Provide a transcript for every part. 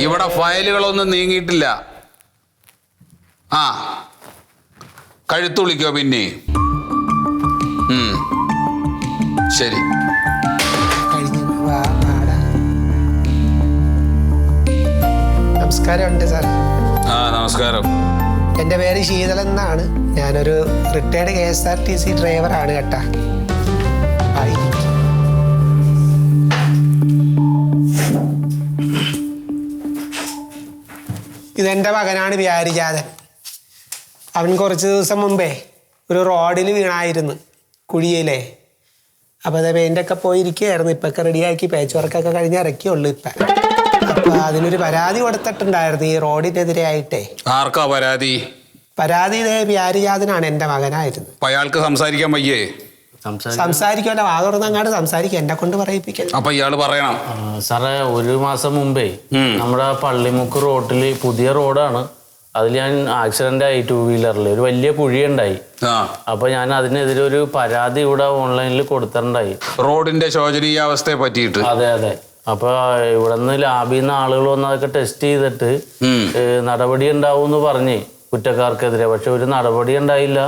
ഇവിടെ ഫയലുകളൊന്നും നീങ്ങിയിട്ടില്ല. ആ കഴുത്ത് വിളിക്കോ പിന്നെ. ശരി. നമസ്കാരമുണ്ട് സാർ. ആ നമസ്കാരം. എൻ്റെ പേര് ശീതളൻ എന്നാണ്. ഞാനൊരു റിട്ടയർഡ് KSRTC ഡ്രൈവറാണ് കേട്ടാ. ഇതെൻ്റെ മകനാണ് വ്യാരിജാതൻ. അവൻ കുറച്ച് ദിവസം മുമ്പേ ഒരു റോഡിൽ വീണായിരുന്നു, കുഴിയിലേ. അപ്പോൾ അത് പെയിൻ്റൊക്കെ പോയിരിക്കുകയായിരുന്നു. ഇപ്പൊക്കെ റെഡിയാക്കി പേച്ച് വർക്കൊക്കെ കഴിഞ്ഞ് ഇറക്കിയുള്ളൂ ഇപ്പം. അപ്പോൾ അതിനൊരു പരാതി കൊടുത്തിട്ടുണ്ടായിരുന്നു ഈ റോഡിനെതിരെ ആയിട്ടേ. ആർക്കാ പരാതി? പരാതി ഇതേ വ്യാരിജാതനാണ്, എൻ്റെ മകനായിരുന്നു. അയാൾക്ക് സംസാരിക്കാൻ വയ്യേ? സംസാരിക്കുമല്ലോ, വാ തുറന്നങ്ങാണ്ട് സംസാരിക്കും, എന്നെ കൊണ്ട് പറയിപ്പിക്കാം. അപ്പൊ ഇയാള് പറയണം. സാറേ, ഒരു മാസം മുമ്പേ നമ്മുടെ പള്ളിമുക്ക് റോഡിൽ, പുതിയ റോഡാണ്, അതിൽ ഞാൻ ആക്സിഡന്റ് ആയി. 2 വീലറിൽ ഒരു വലിയ കുഴിയുണ്ടായി. അപ്പൊ ഞാൻ അതിനെതിരെ ഒരു പരാതി ഇവിടെ ഓൺലൈനിൽ കൊടുത്തിട്ടുണ്ടായി, റോഡിന്റെ ശോചനീയാവസ്ഥയെ പറ്റിയിട്ട്. അതെ അതെ. അപ്പൊ ഇവിടെ നിന്ന് ലാബിൽ നിന്ന് ആളുകൾ വന്ന് അതൊക്കെ ടെസ്റ്റ് ചെയ്തിട്ട് നടപടി ഉണ്ടാവും എന്ന് പറഞ്ഞ് കുറ്റക്കാർക്കെതിരെ. പക്ഷെ ഒരു നടപടി ഉണ്ടായില്ല.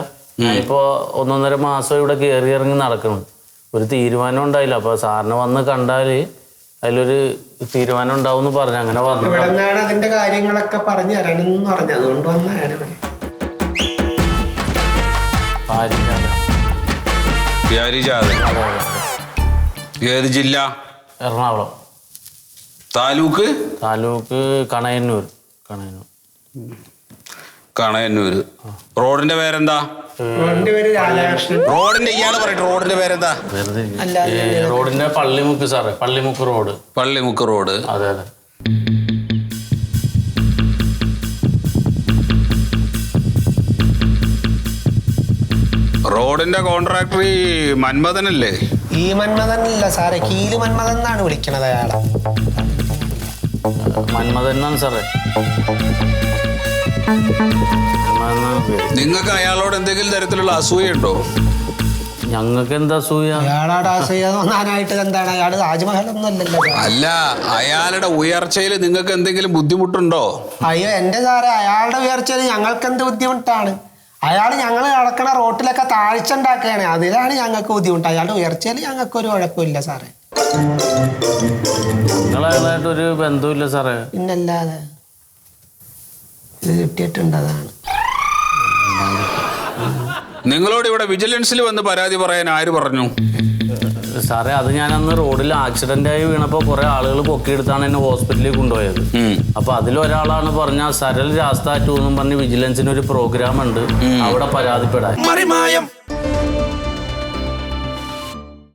ഞാനിപ്പോ 1.5 മാസം ഇവിടെ കയറി ഇറങ്ങി നടക്കണം, ഒരു തീരുമാനം ഉണ്ടായില്ല. അപ്പൊ സാറിന് വന്ന് കണ്ടാല് അതിലൊരു തീരുമാനം ഉണ്ടാവും എന്ന് പറഞ്ഞു. അങ്ങനെ വന്നു. അതിന്റെ കാര്യങ്ങളൊക്കെ പറഞ്ഞു തരണമെന്ന് പറഞ്ഞു, അതുകൊണ്ട് വന്നാണ്. ഏത് ജില്ല? എറണാകുളം. താലൂക്ക്? താലൂക്ക് കണയന്നൂർ. കണയന്നൂര്. റോഡിന്റെ പേരെന്താ? റോഡിന്റെ ഇയാള് പറയട്ടെ, റോഡിന്റെ പേരെന്താ? റോഡിന്റെ പള്ളിമുക്ക് സാറേ, പള്ളിമുക്ക് റോഡ്. പള്ളിമുക്ക് റോഡ്. അതെ അതെ. റോഡിന്റെ കോൺട്രാക്ടർ ഈ മന്മഥനല്ലേ? ഈ മന്മഥനല്ല സാറേ, കീല് മന്മഥൻ എന്നാണ് വിളിക്കണത് അയാളെ. മന്മഥൻ എന്നാണ് സാറേ. നിങ്ങൾക്ക് അയാളോട് എന്തെങ്കിലും തരത്തിലുള്ള അസൂയുണ്ടോ? ഞങ്ങൾക്ക് എന്താ അസൂയ? അയാളോട് അസൂയ തോന്നാനായിട്ട് എന്താണ്? അയാള് താജ്മഹലൊന്നും അല്ലല്ലോ. അല്ല, അയാളുടെ ഉയർച്ചയിൽ നിങ്ങൾക്ക് എന്തെങ്കിലും ബുദ്ധിമുട്ടുണ്ടോ? അയ്യോ എന്റെ സാറേ, അയാളുടെ ഉയർച്ചയിൽ ഞങ്ങൾക്ക് എന്ത് ബുദ്ധിമുട്ടാണ്? അയാൾ ഞങ്ങൾ നടക്കണ റോട്ടിലൊക്കെ താഴ്ച ഉണ്ടാക്കുകയാണ്, അതിലാണ് ഞങ്ങൾക്ക് ബുദ്ധിമുട്ട്. അയാളുടെ ഉയർച്ചയിൽ ഞങ്ങൾക്കൊരു കുഴപ്പമില്ല സാറേ. നിങ്ങളായിട്ടൊരു ബന്ധമില്ല സാറേ. പിന്നല്ലാതെ ഇത് കിട്ടിയിട്ടുണ്ട്, അതാണ്. നിങ്ങളോട് ഇവിടെ വിജിലൻസിൽ വന്ന് പരാതി പറയാൻ ആര് പറഞ്ഞു? സാറേ, അത് ഞാൻ അന്ന് റോഡിൽ ആക്സിഡന്റ് ആയി വീണപ്പോ കുറെ ആളുകൾ പൊക്കിയെടുത്താണ് എന്നെ ഹോസ്പിറ്റലിൽ കൊണ്ടുപോയത്. അപ്പൊ അതിലൊരാളാണ് പറഞ്ഞ സരൽ രാസ്ത 2 എന്നും പറഞ്ഞ് വിജിലൻസിന് ഒരു പ്രോഗ്രാം ഉണ്ട്, അവിടെ പരാതിപ്പെടാൻ.